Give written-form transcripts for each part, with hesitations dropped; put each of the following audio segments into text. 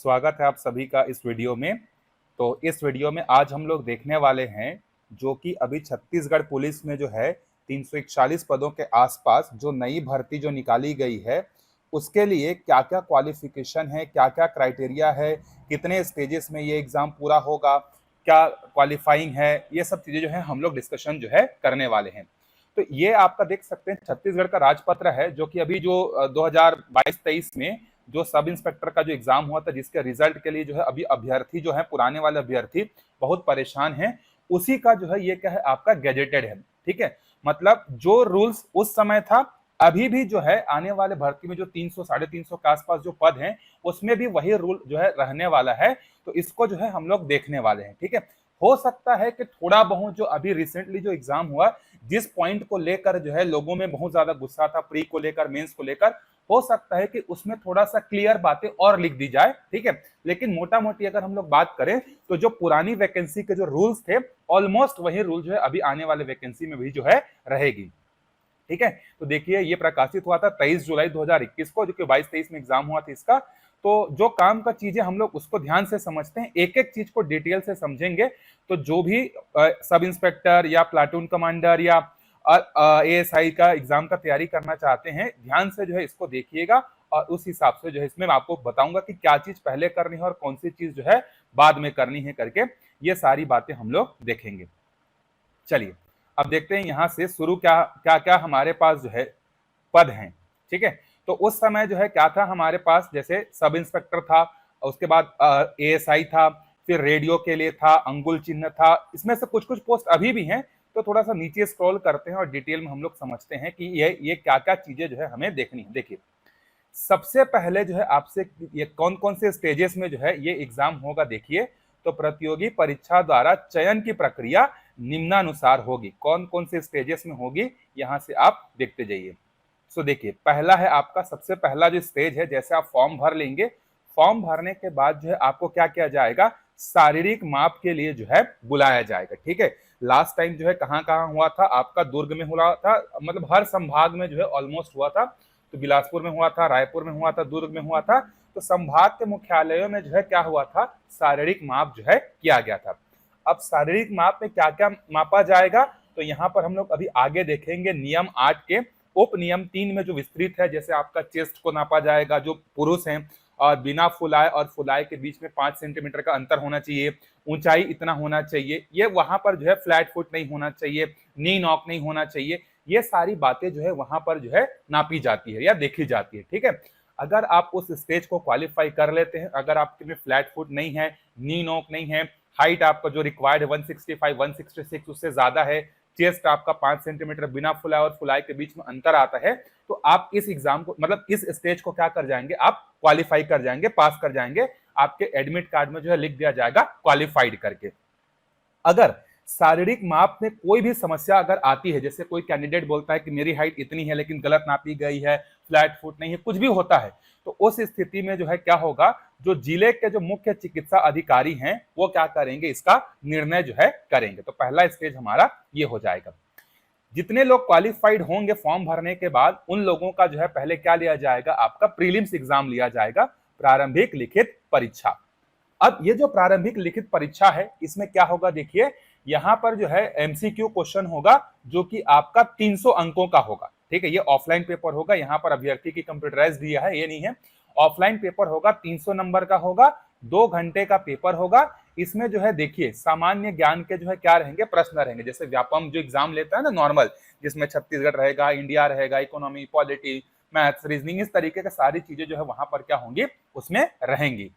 स्वागत है आप सभी का इस वीडियो में। तो इस वीडियो में आज हम लोग देखने वाले हैं जो कि अभी छत्तीसगढ़ पुलिस में जो है 341 पदों के आसपास जो नई भर्ती जो निकाली गई है उसके लिए क्या क्या क्वालिफिकेशन है, क्या क्या क्राइटेरिया है, कितने स्टेजेस में ये एग्जाम पूरा होगा, क्या क्वालिफाइंग है, ये सब चीजें जो है हम लोग डिस्कशन जो है करने वाले हैं। तो ये आपका देख सकते हैं छत्तीसगढ़ का राजपत्र है जो कि अभी जो 2022-23 में जो सब इंस्पेक्टर का जो एग्जाम हुआ था जिसके रिजल्ट के लिए जो है अभी अभ्यर्थी जो है पुराने वाले अभ्यर्थी बहुत परेशान हैं, उसी का जो है ये क्या है आपका गैजेटेड है। ठीक है, मतलब जो रूल्स उस समय था अभी भी जो है आने वाले भर्ती में जो 300 350 के आसपास जो पद हैं उसमें भी वही रूल जो है रहने वाला है। तो इसको जो है हम लोग देखने वाले हैं। ठीक है, हो सकता है कि थोड़ा बहुत जो अभी रिसेंटली जो एग्जाम हुआ जिस पॉइंट को लेकर जो है लोगों में बहुत ज्यादा गुस्सा था, प्री को लेकर, मेंस को लेकर, हो सकता है कि उसमें थोड़ा सा क्लियर बातें और लिख दी जाए। ठीक है, लेकिन मोटा मोटी अगर हम लोग बात करें तो जो पुरानी वैकेंसी के जो रूल्स थे ऑलमोस्ट वही रूल जो है अभी आने वाले वैकेंसी में भी जो है रहेगी। ठीक है, तो देखिए ये प्रकाशित हुआ था 23 जुलाई 2021 को, जो कि 22-23 में एग्जाम हुआ था इसका। तो जो काम का चीजें हम लोग उसको ध्यान से समझते हैं, एक एक चीज को डिटेल से समझेंगे तो जो भी सब इंस्पेक्टर या प्लाटून कमांडर या एएसआई का एग्जाम का तैयारी करना चाहते हैं ध्यान से जो है इसको देखिएगा और उस हिसाब से जो है इसमें मैं आपको बताऊंगा कि क्या चीज पहले करनी है और कौन सी चीज जो है बाद में करनी है करके ये सारी बातें हम लोग देखेंगे। चलिए अब देखते हैं यहां से शुरू क्या क्या क्या हमारे पास जो है पद हैं। ठीक है, तो उस समय जो है क्या था हमारे पास, जैसे सब इंस्पेक्टर था, उसके बाद एएसआई था, फिर रेडियो के लिए था, अंगुल चिन्ह था, इसमें से कुछ कुछ पोस्ट अभी भी हैं। तो थोड़ा सा नीचे स्क्रॉल करते हैं और डिटेल में हम लोग समझते हैं कि ये क्या क्या चीजें जो है हमें देखनी है। देखिए सबसे पहले जो है आपसे ये कौन कौन से स्टेजेस में जो है ये एग्जाम होगा। देखिए तो प्रतियोगी परीक्षा द्वारा चयन की प्रक्रिया निम्नानुसार होगी। कौन कौन से स्टेजेस में होगी यहां से आप देखते जाइए। सो देखिए पहला है आपका, सबसे पहला जो स्टेज है, जैसे आप फॉर्म भर लेंगे, फॉर्म भरने के बाद जो है आपको क्या किया जाएगा, शारीरिक माप के लिए जो है बुलाया जाएगा। ठीक है, लास्ट टाइम जो है कहाँ कहाँ हुआ था आपका, दुर्ग में हुआ था, मतलब हर संभाग में जो है ऑलमोस्ट हुआ था। तो बिलासपुर में हुआ था, रायपुर में हुआ था, दुर्ग में हुआ था। तो संभाग के मुख्यालयों में जो है क्या हुआ था, शारीरिक माप जो है किया गया था। अब शारीरिक माप में क्या क्या मापा जाएगा, तो यहाँ पर हम लोग अभी आगे देखेंगे नियम 8 के उप नियम 3 में जो विस्तृत है। जैसे आपका चेस्ट को नापा जाएगा जो पुरुष हैं, और बिना फुलाए और फुलाए के बीच में 5 सेंटीमीटर का अंतर होना चाहिए, ऊंचाई इतना होना चाहिए, ये वहां पर जो है फ्लैट फुट नहीं होना चाहिए, नी नॉक नहीं होना चाहिए, ये सारी बातें जो है वहां पर जो है नापी जाती है या देखी जाती है। ठीक है, अगर आप उस स्टेज को क्वालिफाई कर लेते हैं, अगर आपके में फ्लैट फुट नहीं है, नी नॉक नहीं है, हाइट आपका जो रिक्वायर्ड 165 166 उससे ज्यादा है, चेस्ट आपका 5 सेंटीमीटर बिना फुलाए और फुलाए के बीच में अंतर आता है, तो आप इस एग्जाम को, मतलब इस स्टेज को क्या कर जाएंगे, आप क्वालिफाई कर जाएंगे, पास कर जाएंगे। आपके एडमिट कार्ड में जो है लिख दिया जाएगा क्वालिफाइड करके। अगर शारीरिक माप में कोई भी समस्या अगर आती है, जैसे कोई कैंडिडेट बोलता है कि मेरी हाइट इतनी है लेकिन गलत नापी गई है, फ्लैट फुट नहीं है, कुछ भी होता है, तो उस स्थिति में जो है क्या होगा, जो जिले के जो मुख्य चिकित्सा अधिकारी हैं वो क्या करेंगे, इसका निर्णय जो है करेंगे। तो पहला स्टेज हमारा ये हो जाएगा। जितने लोग क्वालिफाइड होंगे फॉर्म भरने के बाद, उन लोगों का जो है पहले क्या लिया जाएगा, आपका प्रीलिम्स एग्जाम लिया जाएगा, प्रारंभिक लिखित परीक्षा। अब ये जो प्रारंभिक लिखित परीक्षा है इसमें क्या होगा, देखिए यहां पर जो है एमसीक्यू क्वेश्चन होगा जो कि आपका 300 अंकों का होगा। ठीक है, ये ऑफलाइन पेपर होगा, यहाँ पर अभ्यर्थी की कंप्यूटराइज दिया है, ये नहीं है, ऑफलाइन पेपर होगा, 300 नंबर का होगा, 2 घंटे का पेपर होगा। इसमें जो है देखिए सामान्य ज्ञान के जो है क्या रहेंगे, प्रश्न रहेंगे, जैसे व्यापम जो एग्जाम लेता है ना नॉर्मल, जिसमें छत्तीसगढ़ रहेगा, इंडिया रहेगा, इकोनॉमी, पॉलिटी, मैथ्स, रीजनिंग, इस तरीके की सारी चीजें जो है वहां पर क्या होंगी, उसमें रहेंगी।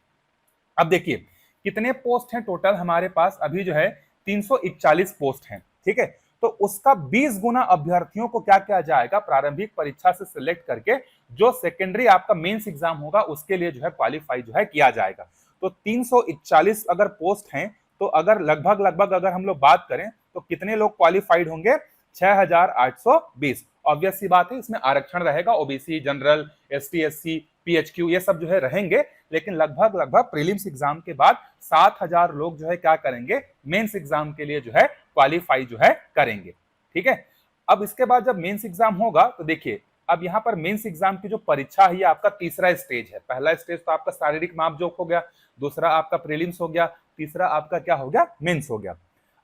अब देखिए कितने पोस्ट हैं टोटल हमारे पास, अभी जो है 341 पोस्ट हैं। ठीक है, तो उसका 20 गुना अभ्यर्थियों को क्या किया जाएगा, प्रारंभिक परीक्षा से सिलेक्ट करके जो सेकेंडरी आपका मेंस एग्जाम होगा उसके लिए जो है क्वालिफाई जो है किया जाएगा। तो 341 अगर पोस्ट हैं, तो अगर लगभग अगर हम लोग बात करें तो कितने लोग क्वालिफाइड होंगे, 6820। ऑब्वियस सी बात है, इसमें आरक्षण रहेगा, OBC, general, ST, SC, PHQ, ये सब जो है रहेंगे, लेकिन लगभग प्रीलिम्स एग्जाम के बाद 7000 लोग जो है क्या करेंगे, मेंस एग्जाम के लिए जो है क्वालिफाई जो है करेंगे। ठीक है, अब इसके बाद जब मेंस एग्जाम होगा तो देखिए अब यहाँ पर मेंस एग्जाम की जो परीक्षा है ये आपका तीसरा स्टेज है। पहला स्टेज तो आपका शारीरिक मापजोक हो गया, दूसरा आपका प्रीलिम्स हो गया, तीसरा आपका क्या हो गया, मेंस हो गया।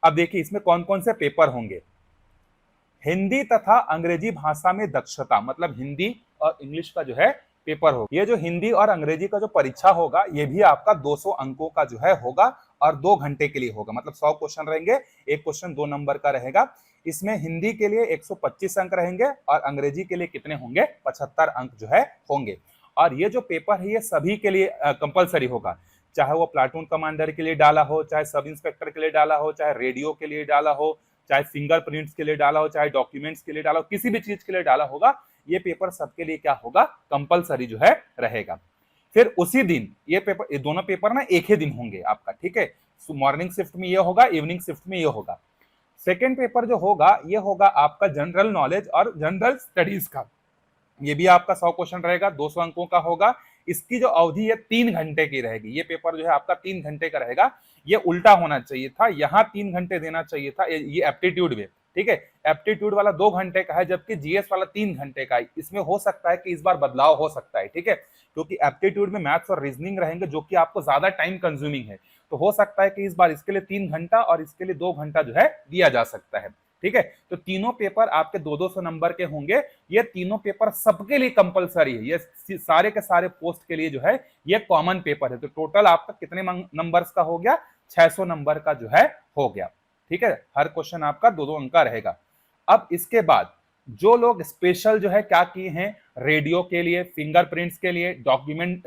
अब देखिए इसमें कौन कौन से पेपर होंगे। हिंदी तथा अंग्रेजी भाषा में दक्षता, मतलब हिंदी और इंग्लिश का जो है पेपर होगा। ये जो हिंदी और अंग्रेजी का जो परीक्षा होगा ये भी आपका 200 अंकों का जो है होगा और 2 घंटे के लिए होगा। मतलब 100 क्वेश्चन रहेंगे, एक क्वेश्चन 2 नंबर का रहेगा। इसमें हिंदी के लिए 125 अंक रहेंगे और अंग्रेजी के लिए कितने होंगे, 75 अंक जो है होंगे। और ये जो पेपर है ये सभी के लिए कंपलसरी होगा, चाहे वो प्लाटून कमांडर के लिए डाला हो, चाहे सब इंस्पेक्टर के लिए डाला हो, चाहे रेडियो के लिए डाला हो, चाहे फिंगरप्रिंट्स के लिए डाला हो, चाहे डॉक्यूमेंट्स के लिए डाला हो, किसी भी चीज के लिए डाला होगा, ये पेपर सबके लिए क्या होगा, कंपलसरी जो है रहेगा। फिर उसी दिन ये दोनों पेपर ना एक ही दिन होंगे आपका, ठीक है। मॉर्निंग शिफ्ट में ये होगा, इवनिंग शिफ्ट में ये होगा। सेकेंड पेपर जो होगा ये होगा आपका जनरल नॉलेज और जनरल स्टडीज का। ये भी आपका 100 क्वेश्चन रहेगा, 200 अंकों का होगा। इसकी जो अवधि है 3 घंटे की रहेगी। ये पेपर जो है आपका 3 घंटे का रहेगा। ये उल्टा होना चाहिए था, यहाँ 3 घंटे देना चाहिए था ये एप्टीट्यूड में, ठीक है। एप्टीट्यूड वाला 2 घंटे का है, जबकि जीएस वाला 3 घंटे का है। इसमें हो सकता है कि इस बार बदलाव हो सकता है, ठीक है, क्योंकि एप्टीट्यूड में मैथ्स और रीजनिंग रहेंगे जो कि आपको ज्यादा टाइम कंज्यूमिंग है। तो हो सकता है कि इस बार इसके लिए 3 घंटा और इसके लिए 2 घंटा जो है दिया जा सकता है, ठीक है। तो तीनों पेपर आपके 200 नंबर के होंगे। ये तीनों पेपर सबके लिए कंपलसरी है। ये सारे के सारे पोस्ट के लिए जो है ये कॉमन पेपर है। तो टोटल आपका कितने नंबर्स का हो गया, 600 नंबर का जो है हो गया, ठीक है। हर क्वेश्चन आपका 2-2 अंक का रहेगा। अब इसके बाद जो लोग स्पेशल जो है क्या किए हैं, रेडियो के लिए, फिंगरप्रिंट्स के लिए, डॉक्यूमेंट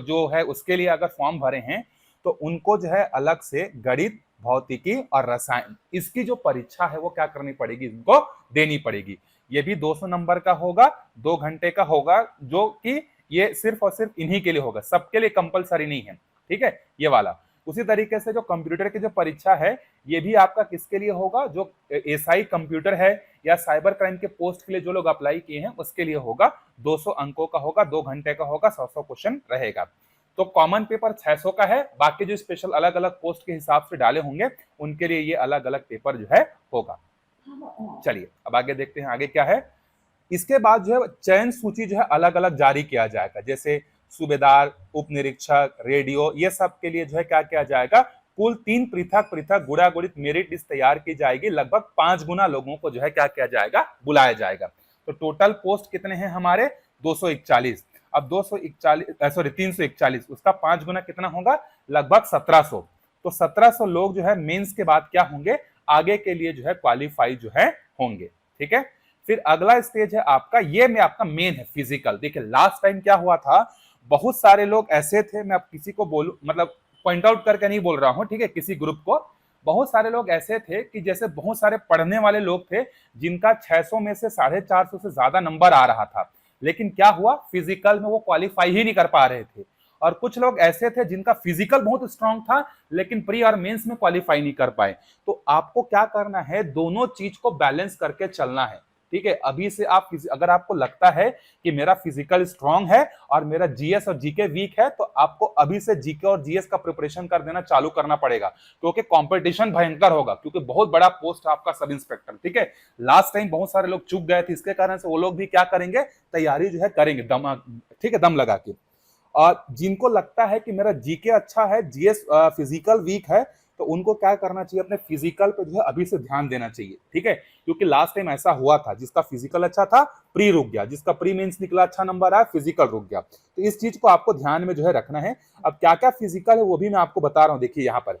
जो है उसके लिए अगर फॉर्म भरे हैं तो उनको जो है अलग से गणित, भौतिकी और रसायन, इसकी जो परीक्षा है वो क्या करनी पड़ेगी, इनको देनी पड़ेगी। ये भी 200 नंबर का होगा, 2 घंटे का होगा, जो कि ये सिर्फ और सिर्फ इन्हीं के लिए होगा, सबके लिए कंपलसरी नहीं है, ठीक है, ये वाला। उसी तरीके से जो कंप्यूटर की जो परीक्षा है ये भी आपका किसके लिए होगा, जो एसआई कंप्यूटर है या साइबर क्राइम के पोस्ट के लिए जो लोग अप्लाई किए हैं उसके लिए होगा। 200 अंकों का होगा, 2 घंटे का होगा, 100 क्वेश्चन रहेगा। तो कॉमन पेपर 600 का है, बाकी जो स्पेशल अलग अलग पोस्ट के हिसाब से डाले होंगे उनके लिए ये अलग अलग पेपर जो है होगा। चलिए अब आगे देखते हैं आगे क्या है। इसके बाद जो है चयन सूची जो है अलग अलग जारी किया जाएगा, जैसे सूबेदार, उप निरीक्षक, रेडियो, ये सब के लिए जो है क्या किया जाएगा, कुल 3 पृथक पृथक गुणागुणित मेरिट लिस्ट तैयार की जाएगी। लगभग 5 गुना लोगों को जो है क्या किया जाएगा, बुलाया जाएगा। तो टोटल पोस्ट कितने हैं हमारे, 241। अब 341, उसका 5 गुना कितना होगा, लगभग 1700। तो 1700 लोग जो है मेंस के बाद क्या होंगे, आगे के लिए जो है क्वालिफाई जो है होंगे, ठीक है। फिर अगला स्टेज है आपका, ये में आपका मेन है फिजिकल। देखिए लास्ट टाइम क्या हुआ था, बहुत सारे लोग ऐसे थे, मैं अब किसी को बोलूं, मतलब पॉइंट आउट करके नहीं बोल रहा हूं, ठीक है, किसी ग्रुप को, बहुत सारे लोग ऐसे थे कि जैसे बहुत सारे पढ़ने वाले लोग थे जिनका 600 में से 450 से ज्यादा नंबर आ रहा था, लेकिन क्या हुआ, फिजिकल में वो क्वालिफाई ही नहीं कर पा रहे थे। और कुछ लोग ऐसे थे जिनका फिजिकल बहुत स्ट्रांग था लेकिन प्री और मेंस में क्वालिफाई नहीं कर पाए। तो आपको क्या करना है, दोनों चीज को बैलेंस करके चलना है, ठीक है। अभी से आप अगर आपको लगता है कि मेरा फिजिकल स्ट्रांग है और मेरा जीएस और जीके वीक है, तो आपको अभी से जीके और जीएस का प्रिपरेशन कर देना चालू करना पड़ेगा, क्योंकि कंपटीशन भयंकर होगा, क्योंकि बहुत बड़ा पोस्ट है आपका सब इंस्पेक्टर, ठीक है। लास्ट टाइम बहुत सारे लोग चूक गए थे, इसके कारण से वो लोग भी क्या करेंगे, तैयारी जो है करेंगे दम, ठीक है, दम लगा के। और जिनको लगता है कि मेरा जीके अच्छा है, जीएस फिजिकल वीक है, तो उनको क्या करना चाहिए, अपने फिजिकल पे जो है अभी से ध्यान देना चाहिए, ठीक है। क्योंकि लास्ट टाइम ऐसा हुआ था, जिसका फिजिकल अच्छा था प्री रुक गया, जिसका प्री मेंस निकला अच्छा नंबर आया फिजिकल रुक गया। तो इस चीज को आपको ध्यान में जो है रखना है। अब क्या क्या फिजिकल है वो भी मैं आपको बता रहा हूं। देखिए यहाँ पर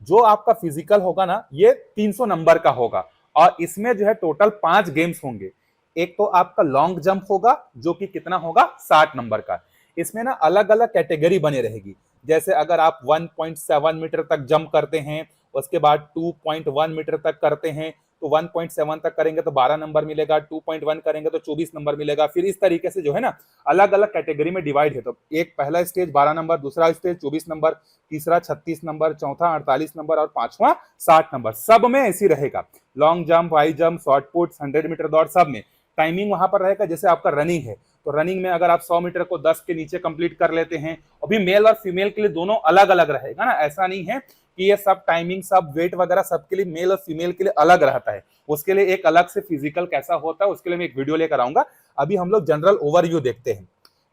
जो आपका फिजिकल होगा ना, ये 300 नंबर का होगा और इसमें जो है टोटल 5 गेम्स होंगे। एक तो आपका लॉन्ग जंप होगा जो कि कितना होगा, 60 नंबर का। इसमें ना अलग अलग कैटेगरी बनी रहेगी, जैसे अगर आप 1.7 मीटर तक जंप करते हैं, उसके बाद 2.1 मीटर तक करते हैं तो 1.7 तक करेंगे तो 12 नंबर मिलेगा, 2.1 करेंगे तो 24 नंबर मिलेगा। फिर इस तरीके से जो है ना अलग अलग कैटेगरी में डिवाइड है। तो एक पहला स्टेज 12 नंबर, दूसरा स्टेज 24 नंबर, तीसरा 36 नंबर, चौथा 48 नंबर और पांचवा 60 नंबर। सब में ऐसी रहेगा, long jump, high jump, shot put, 100 metre दौड़, सब में टाइमिंग वहां पर रहेगा। जैसे आपका रनिंग है तो रनिंग में अगर आप 100 मीटर को 10 के नीचे कंप्लीट कर लेते हैं, अभी मेल और फीमेल के लिए दोनों अलग अलग रहेगा ना, ऐसा नहीं है कि ये सब टाइमिंग, सब वेट वगैरह सबके लिए मेल और फीमेल के लिए अलग रहता है। उसके लिए एक अलग से फिजिकल कैसा होता है उसके लिए मैं एक वीडियो लेकर आऊंगा। अभी हम लोग जनरल ओवरव्यू देखते हैं।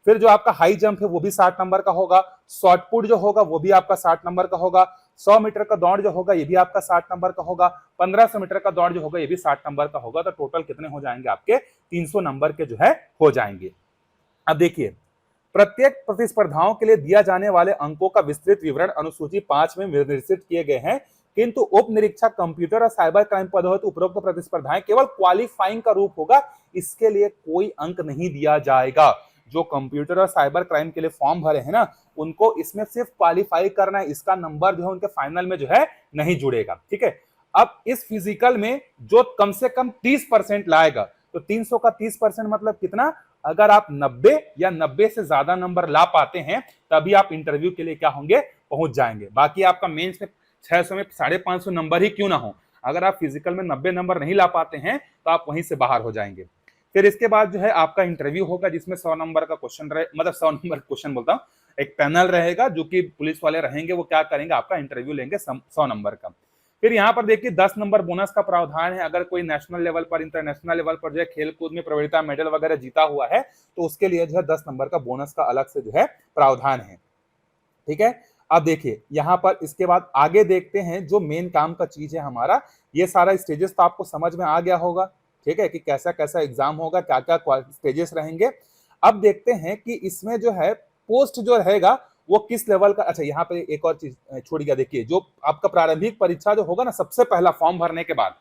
फिर जो आपका हाई जंप है वो भी 60 नंबर का होगा, शॉर्ट पुट जो होगा वो भी आपका 60 नंबर का होगा, 100 मीटर का दौड़ जो होगा ये भी आपका 60 नंबर का होगा, 1500 मीटर का दौड़ जो होगा ये भी 60 नंबर का होगा। तो टोटल कितने हो जाएंगे आपके 300 नंबर के जो है हो जाएंगे। अब देखिए, प्रत्येक प्रतिस्पर्धाओं के लिए दिया जाने वाले अंकों का विस्तृत विवरण अनुसूची 5 में निर्दिष्ट किए गए हैं, किंतु उप निरीक्षक कंप्यूटर और साइबर क्राइम पदों हेतु उपरोक्त प्रतिस्पर्धाएं केवल क्वालिफाइंग का रूप होगा, इसके लिए कोई अंक नहीं दिया जाएगा। जो कंप्यूटर और साइबर क्राइम के लिए फॉर्म भरे हैं ना, उनको इसमें सिर्फ क्वालिफाई करना है, इसका नंबर जो है उनके फाइनल में जो है नहीं जुड़ेगा। ठीक है, अब इस फिजिकल में जो कम से कम 30% लाएगा, तो 300 का 30% मतलब कितना, अगर आप 90 या 90 से ज्यादा नंबर ला पाते हैं तभी आप इंटरव्यू के लिए क्या होंगे, पहुंच जाएंगे। बाकी आपका मेंस में 600 में 550 नंबर ही क्यों ना हो, अगर आप फिजिकल में 90 नंबर नहीं ला पाते हैं तो आप वहीं से बाहर हो जाएंगे। फिर इसके बाद जो है आपका इंटरव्यू होगा जिसमें 100 नंबर का क्वेश्चन रहे, मतलब 100 नंबर क्वेश्चन बोलता हूं, एक पैनल रहेगा जो कि पुलिस वाले रहेंगे, वो क्या करेंगे, आपका इंटरव्यू लेंगे 100 नंबर का। फिर यहाँ पर देखिए 10 नंबर बोनस का प्रावधान है, अगर कोई नेशनल लेवल पर, इंटरनेशनल लेवल पर जो है खेल कूद में प्रवीणता मेडल वगैरह जीता हुआ है तो उसके लिए जो है 10 नंबर का बोनस का अलग से जो है प्रावधान है। ठीक है, अब देखिए यहाँ पर इसके बाद आगे देखते हैं जो मेन काम का चीज है हमारा, ये सारा स्टेजेस तो आपको समझ में आ गया होगा। ठीक है, कि कैसा कैसा एग्जाम होगा, क्या क्या स्टेजेस रहेंगे। अब देखते हैं कि इसमें जो है पोस्ट जो रहेगा वो किस लेवल का। अच्छा, यहाँ पे एक और चीज छूट गया, देखिए जो आपका प्रारंभिक परीक्षा जो होगा ना, सबसे पहला फॉर्म भरने के बाद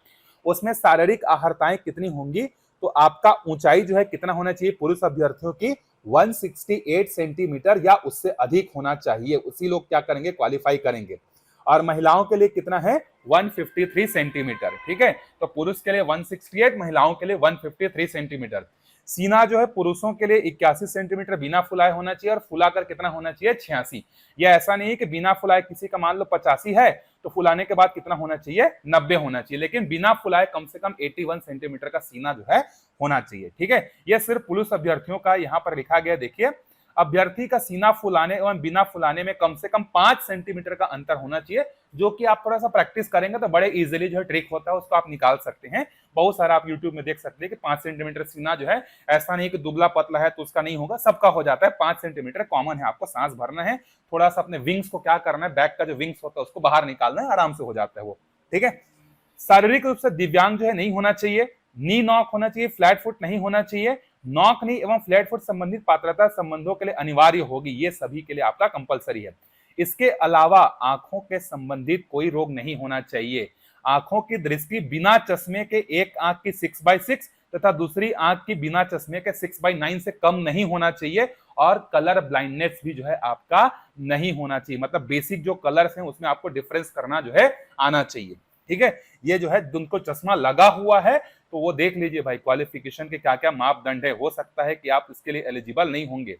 उसमें शारीरिक अहर्ताएं कितनी होंगी, तो आपका ऊंचाई जो है कितना होना चाहिए, पुरुष अभ्यर्थियों की 168 सेंटीमीटर या उससे अधिक होना चाहिए, उसी लोग क्या करेंगे, क्वालिफाई करेंगे। और महिलाओं के लिए कितना है, 153 सेंटीमीटर। ठीक है, तो पुरुष के लिए 168, महिलाओं के लिए 153 सेंटीमीटर। सीना जो है पुरुषों के लिए 81 सेंटीमीटर बिना फुलाए होना चाहिए, और फुलाकर कितना होना चाहिए, 86। यह ऐसा नहीं है कि बिना फुलाए किसी का मान लो 85 है तो फुलाने के बाद कितना होना चाहिए, 90 होना चाहिए, लेकिन बिना फुलाए कम से कम 81 सेंटीमीटर का सीना जो है होना चाहिए। ठीक है, यह सिर्फ पुरुष अभ्यर्थियों का यहाँ पर लिखा गया। देखिए, अभ्यर्थी का सीना फुलाने एवं बिना फुलाने में कम से कम 5 सेंटीमीटर का अंतर होना चाहिए, जो कि आप थोड़ा सा प्रैक्टिस करेंगे तो बड़े इजीली जो है ट्रिक होता है उसको आप निकाल सकते हैं। बहुत सारा आप यूट्यूब में देख सकते हैं कि 5 सेंटीमीटर सीना जो है, ऐसा नहीं कि दुबला पतला है तो उसका नहीं होगा, सबका हो जाता है। 5 सेंटीमीटर कॉमन है, आपको सांस भरना है, थोड़ा सा अपने विंग्स को क्या करना है, बैक का जो विंग्स होता है उसको बाहर निकालना है, आराम से हो जाता है वो। ठीक है, शारीरिक रूप से दिव्यांग जो है नहीं होना चाहिए, नी नॉक होना चाहिए, फ्लैट फुट नहीं होना चाहिए। नॉक नी एवं फ्लैट फुट संबंधित पात्रता संबंधों के लिए अनिवार्य होगी, ये सभी के लिए आपका कंपलसरी है। इसके अलावा आंखों के संबंधित कोई रोग नहीं होना चाहिए। आंखों की दृष्टि बिना चश्मे के एक आंख की 6/6 तथा दूसरी आंख की बिना चश्मे के 6/9 से कम नहीं होना चाहिए, और कलर ब्लाइंडनेस भी जो है आपका नहीं होना चाहिए, मतलब बेसिक जो कलर्स हैं उसमें आपको डिफरेंस करना जो है आना चाहिए। ठीक है, ये जो है जिनको चश्मा लगा हुआ है तो वो देख लीजिए भाई क्वालिफिकेशन के क्या क्या मापदंड है, हो सकता है कि आप इसके लिए एलिजिबल नहीं होंगे।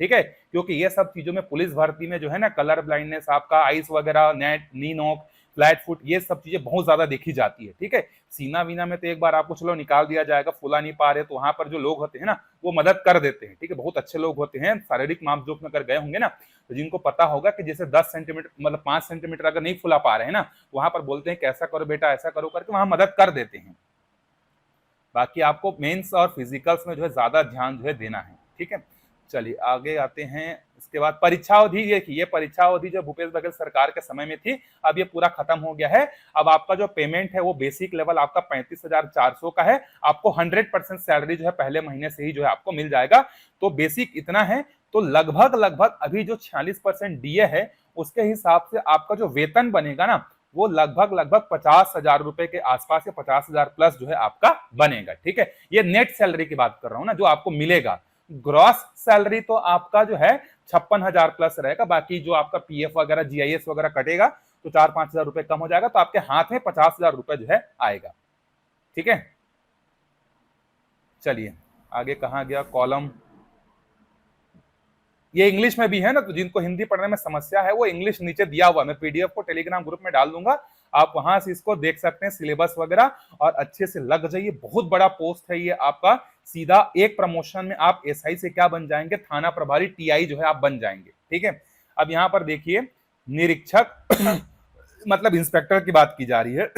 ठीक है, क्योंकि ये सब चीजों में पुलिस भर्ती में जो है ना, कलर ब्लाइंडनेस, आपका आइस वगैरह, नेट नी नॉक, फ्लैट फुट, ये सब चीजें बहुत ज्यादा देखी जाती है। ठीक है, सीना वीना में तो एक बार आपको चलो निकाल दिया जाएगा, फुला नहीं पा रहे तो वहां पर जो लोग होते हैं ना वो मदद कर देते हैं। ठीक है, बहुत अच्छे लोग होते हैं, शारीरिक मापजोक में अगर गए होंगे ना तो जिनको पता होगा कि जैसे 10 सेंटीमीटर मतलब 5 सेंटीमीटर अगर नहीं फुला पा रहे हैं ना, वहां पर बोलते हैं कि ऐसा करो बेटा, ऐसा करो करके वहां मदद कर देते हैं। बाकी आपको मेंस और फिजिकल्स में जो है ज्यादा ध्यान जो है देना है। ठीक है, चलिए आगे आते हैं। इसके बाद परीक्षा अवधि, देखिए ये परीक्षा अवधि जो भूपेश बघेल सरकार के समय में थी, अब ये पूरा खत्म हो गया है। अब आपका जो पेमेंट है वो बेसिक लेवल आपका 35,400 का है, आपको 100% सैलरी जो है पहले महीने से ही जो है आपको मिल जाएगा। तो बेसिक इतना है, तो लगभग लगभग अभी जो 46% डीए है उसके हिसाब से आपका जो वेतन बनेगा ना वो लगभग लगभग 50,000 रुपए के आसपास या 50,000 प्लस जो है आपका बनेगा। ठीक है, ये नेट सैलरी की बात कर रहा हूं ना, जो आपको मिलेगा। ग्रॉस सैलरी तो आपका जो है 56,000 प्लस रहेगा, बाकी जो आपका पीएफ वगैरह, जीआईएस वगैरह कटेगा तो 4-5 हजार रुपए कम हो जाएगा, तो आपके हाथ में 50,000 रुपए जो है आएगा। ठीक है, चलिए आगे कहाँ गया कॉलम, ये इंग्लिश में भी है ना, तो जिनको हिंदी पढ़ने में समस्या है वो इंग्लिश नीचे दिया हुआ, मैं पीडीएफ को टेलीग्राम ग्रुप में डाल दूंगा, आप वहां से इसको देख सकते हैं सिलेबस वगैरह, और अच्छे से लग जाइए। बहुत बड़ा पोस्ट है ये आपका, सीधा एक प्रमोशन में आप एसआई से क्या बन जाएंगे, थाना प्रभारी, टीआई जो है आप बन जाएंगे। ठीक है, अब यहाँ पर देखिए निरीक्षक मतलब इंस्पेक्टर की बात की जा रही है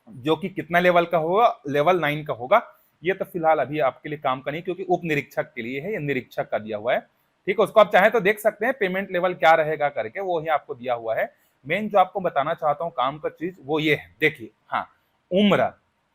जो कि कितना लेवल का होगा, लेवल 9 का होगा। ये तो फिलहाल अभी आपके लिए काम का नहीं, क्योंकि उप निरीक्षक के लिए है, ये निरीक्षक का दिया हुआ है। ठीक है, उसको आप चाहे तो देख सकते हैं पेमेंट लेवल क्या रहेगा करके, वो ही आपको दिया हुआ है। मेन जो आपको बताना चाहता हूँ काम का चीज वो ये है, देखिए हाँ, उम्र।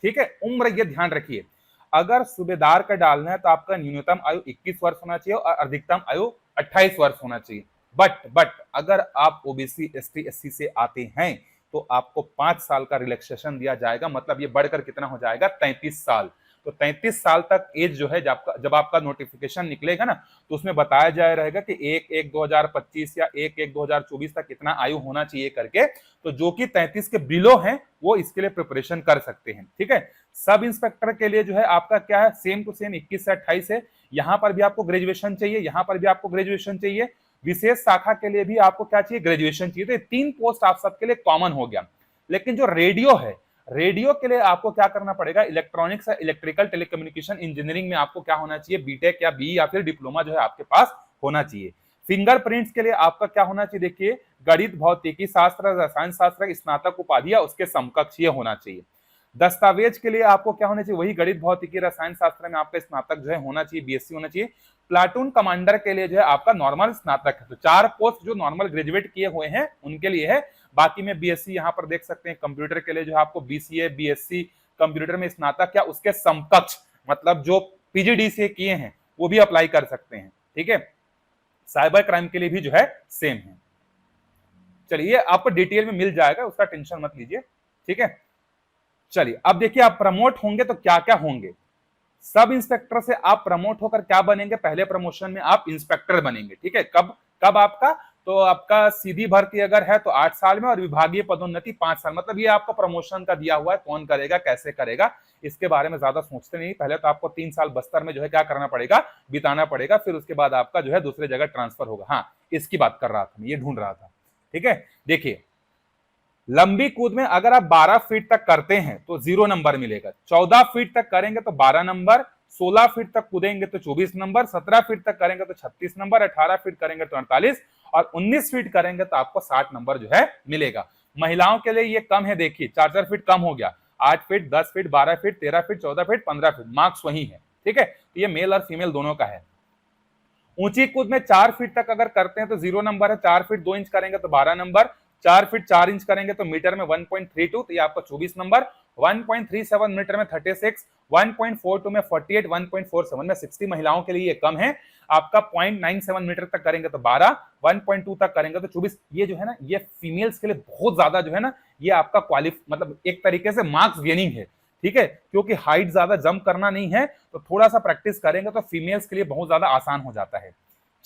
ठीक है, उम्र ये ध्यान रखिए, अगर सूबेदार का डालना है तो आपका न्यूनतम आयु 21 वर्ष होना चाहिए और अधिकतम आयु 28 वर्ष होना चाहिए। बट अगर आप ओबीसी एसटी एससी से आते हैं तो आपको 5 साल का रिलैक्सेशन दिया जाएगा, मतलब ये बढ़कर कितना हो जाएगा, 33 साल। तो 33 साल तक एज जो है, जब आपका नोटिफिकेशन निकलेगा ना, तो उसमें बताया जाए रहेगा कि 1/1/2025 या 1/1/2024 तक कितना आयु होना चाहिए करके। तो जो कि 33 के बिलो हैं वो इसके लिए प्रिपरेशन कर सकते हैं। ठीक है, सब इंस्पेक्टर के लिए जो है आपका क्या है, सेम टू सेम 21 से 28 है। यहां पर भी आपको ग्रेजुएशन चाहिए, यहां पर भी आपको ग्रेजुएशन चाहिए। विशेष शाखा के लिए भी आपको क्या चाहिए, ग्रेजुएशन चाहिए। तो ये 3 पोस्ट आप सबके लिए कॉमन हो गया। लेकिन जो रेडियो है, रेडियो के लिए आपको क्या करना पड़ेगा, इलेक्ट्रॉनिक्स या इलेक्ट्रिकल टेलीकम्युनिकेशन इंजीनियरिंग में आपको क्या होना चाहिए, बीटेक या बी या फिर डिप्लोमा जो है आपके पास होना चाहिए। फिंगरप्रिंट्स के लिए आपका क्या होना चाहिए, देखिए गणित, भौतिकी शास्त्र, रसायन शास्त्र स्नातक उपाधि या उसके समकक्ष ये होना चाहिए। दस्तावेज के लिए आपको क्या होना चाहिए, वही गणित, भौतिकी, रसायन शास्त्र में आपका स्नातक जो है होना चाहिए, बीएससी होना चाहिए। प्लाटून कमांडर के लिए जो है आपका नॉर्मल स्नातक है। तो 4 पोस्ट जो नॉर्मल ग्रेजुएट किए हुए हैं उनके लिए है। बाकी में बीएससी यहां पर देख सकते हैं। कंप्यूटर के लिए जो है आपको बीसीए, बीएससी कंप्यूटर में स्नातक या उसके समकक्ष, मतलब जो पीजीडीसीए किए हैं वो भी अप्लाई कर सकते हैं। ठीक है, साइबर क्राइम के लिए भी जो है सेम है। चलिए, आपको डिटेल में मिल जाएगा, उसका टेंशन मत लीजिए। ठीक है, चलिए अब देखिए, आप प्रमोट होंगे तो क्या क्या होंगे। सब इंस्पेक्टर से आप प्रमोट होकर क्या बनेंगे, पहले प्रमोशन में आप इंस्पेक्टर बनेंगे। ठीक है, कब कब आपका, तो आपका सीधी भर्ती अगर है तो 8 साल में, और विभागीय पदोन्नति 5 साल। मतलब ये आपको प्रमोशन का दिया हुआ है, कौन करेगा कैसे करेगा इसके बारे में ज्यादा सोचते नहीं। पहले तो आपको 3 साल बस्तर में जो है क्या करना पड़ेगा, बिताना पड़ेगा, फिर उसके बाद आपका जो है दूसरे जगह ट्रांसफर होगा। हाँ, इसकी बात कर रहा था मैं, ये ढूंढ रहा था। ठीक है, देखिए लंबी कूद में अगर आप 12 फीट तक करते हैं तो 0 नंबर मिलेगा, 14 फीट तक करेंगे तो 12 नंबर, 16 फीट तक कूदेंगे तो 24 नंबर, 17 फीट तक करेंगे तो 36 नंबर, 18 फीट करेंगे तो 48, और 19 फीट करेंगे तो आपको 60 नंबर जो है मिलेगा। महिलाओं के लिए ये कम है, देखिए 4 फीट कम हो गया, 8 feet, 10 feet, 12 feet, 13 feet, 14 feet, 15 feet, marks वही है। ठीक है, तो ये मेल और फीमेल दोनों का है। ऊंची कूद में 4 फीट तक अगर करते हैं तो 0 नंबर है, 4 फीट 2 इंच करेंगे तो 12 नंबर, 4 फीट 4 इंच करेंगे तो मीटर में 1.32, तो ये आपका 24 नंबर, 1.37 मीटर में 36, 1.42 में 48, 1.47 में 60। महिलाओं के लिए ये कम है, आपका 0.97 मीटर तक करेंगे तो 12, 1.2 तक करेंगे तो 24। ये जो है ना, ये फीमेल्स के लिए बहुत ज्यादा जो है ना, ये आपका मतलब एक तरीके से मार्क्स गेनिंग है। ठीक है, क्योंकि हाइट ज्यादा जंप करना नहीं है, तो थोड़ा सा प्रैक्टिस करेंगे तो फीमेल्स के लिए बहुत ज्यादा आसान हो जाता है।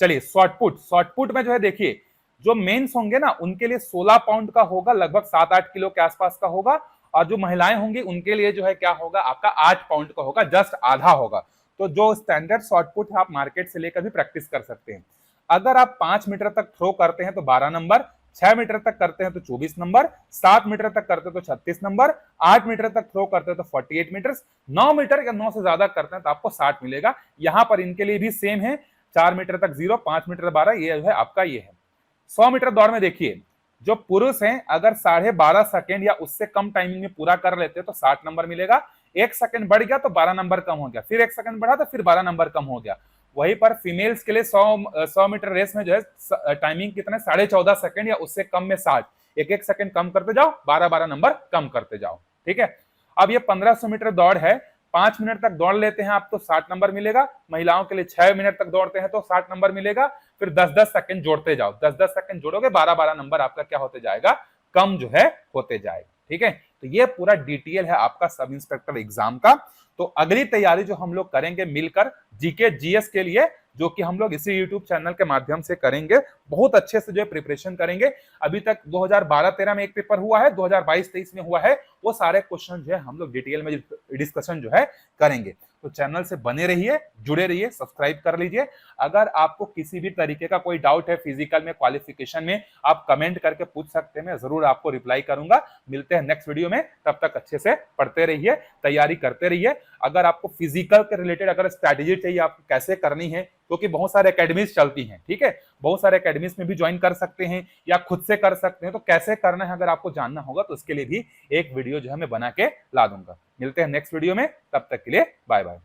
चलिए शॉर्टपुट में जो है देखिए, जो मेंस होंगे ना उनके लिए 16 पाउंड का होगा, लगभग 7-8 किलो के आसपास का होगा, और जो महिलाएं होंगी उनके लिए जो है क्या होगा, आपका 8 पाउंड का होगा, जस्ट आधा होगा। तो जो स्टैंडर्ड शॉर्टपुट है आप मार्केट से लेकर भी प्रैक्टिस कर सकते हैं। अगर आप 5 मीटर तक थ्रो करते हैं तो 12 नंबर, 6 मीटर तक करते हैं तो 24 नंबर, 7 मीटर तक करते हैं तो 36 नंबर, 8 मीटर तक थ्रो करते हैं तो 48 मीटर, 9 मीटर या 9 से ज्यादा करते हैं तो आपको 60 मिलेगा। यहां पर इनके लिए भी सेम है, 4 मीटर तक 0, 5 मीटर 12, ये जो है आपका ये है। 100 मीटर दौड़ में देखिए, जो पुरुष हैं अगर 12.5 सेकेंड या उससे कम टाइमिंग में पूरा कर लेते हैं तो 60 नंबर मिलेगा। 1 सेकंड बढ़ गया तो 12 नंबर कम हो गया, फिर 1 सेकंड बढ़ा तो फिर 12 नंबर कम हो गया। वहीं पर फीमेल्स के लिए 100 मीटर रेस में जो है टाइमिंग कितना है, 14.5 सेकंड या उससे कम में 60, 1-1 सेकंड कम करते जाओ, 12-12 नंबर कम करते जाओ। ठीक है, अब ये 1500 मीटर दौड़ है, 5 मिनट तक दौड़ लेते हैं आप तो 60 नंबर मिलेगा। महिलाओं के लिए 6 मिनट तक दौड़ते हैं तो 60 नंबर मिलेगा। फिर 10-10 सेकंड जोड़ते जाओ, 10-10 सेकंड जोड़ोगे 12-12 नंबर आपका क्या होते जाएगा, कम जो है होते जाएगा। ठीक है, तो ये पूरा डिटेल है आपका सब इंस्पेक्टर एग्जाम का। तो अगली तैयारी जो हम लोग करेंगे मिलकर जीके जीएस के लिए, जो कि हम लोग इसी यूट्यूब चैनल के माध्यम से करेंगे, बहुत अच्छे से जो है प्रिपरेशन करेंगे। अभी तक 2012-13 में एक पेपर हुआ है, 2022-23 में हुआ है, वो सारे क्वेश्चन जो है हम लोग डिटेल में डिस्कशन जो है करेंगे। तो चैनल से बने रहिए, जुड़े रहिए, सब्सक्राइब कर लीजिए। अगर आपको किसी भी तरीके का कोई डाउट है फिजिकल में, क्वालिफिकेशन में, आप कमेंट करके पूछ सकते हैं, मैं जरूर आपको रिप्लाई करूंगा। मिलते हैं नेक्स्ट वीडियो में, तब तक अच्छे से पढ़ते रहिए, तैयारी करते रहिए। अगर आपको फिजिकल के रिलेटेड अगर स्ट्रैटेजी चाहिए आपको कैसे करनी है, क्योंकि बहुत सारे एकेडमीज चलती हैं, ठीक है, बहुत सारे एकेडमीज में भी ज्वाइन कर सकते हैं या खुद से कर सकते हैं। तो कैसे करना है अगर आपको जानना होगा तो उसके लिए भी एक वीडियो जो है मैं बना के ला दूंगा। मिलते हैं नेक्स्ट वीडियो में, तब तक के लिए बाय बाय।